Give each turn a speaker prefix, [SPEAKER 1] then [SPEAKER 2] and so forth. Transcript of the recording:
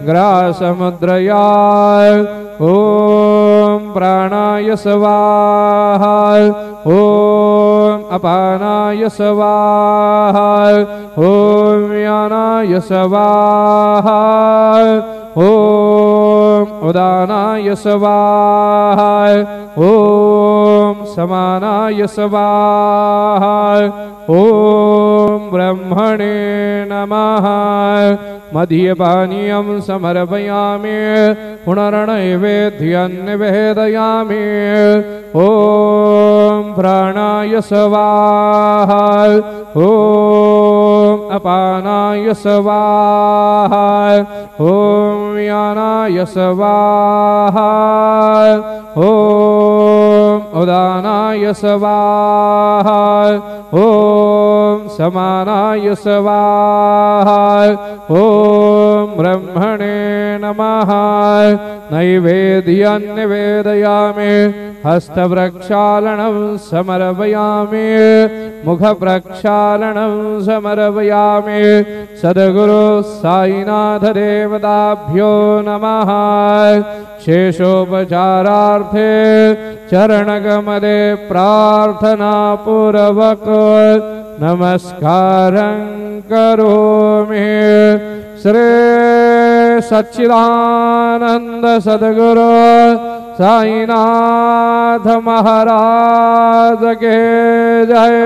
[SPEAKER 1] ग्रासमुद्रया ॐ प्राणाय स्वाहा ॐ अपानाय स्वाहा ॐ व्यानाय स्वाहा ॐ उदानाय स्वाहा ॐ समानाय स्वाहा ॐ ब्रह्मणे नमः मध्यपानीयं समर्पयामि पुनर्नैवेद्यं निवेदयामि ॐ प्राणाय स्वाहा ॐ अपानाय स्वाहा ॐ व्यानाय स्वाहा ॐ उदानाय स्वाहा ॐ समानाय स्वाहा ॐ ब्रह्मणे नमः नैवेद्यं निवेदयामि हस्तप्रक्षालनं समर्पयामि मुखप्रक्षालनं समर्पयामि सद्गुरु साईनाथ देवताभ्यो नमः शेषोपचारार्थे चरणकमले प्रार्थनापूर्वक नमस्कारं करोमि। श्री सच्चिदानंद सद्गुरु साईनाथ महाराज के जय।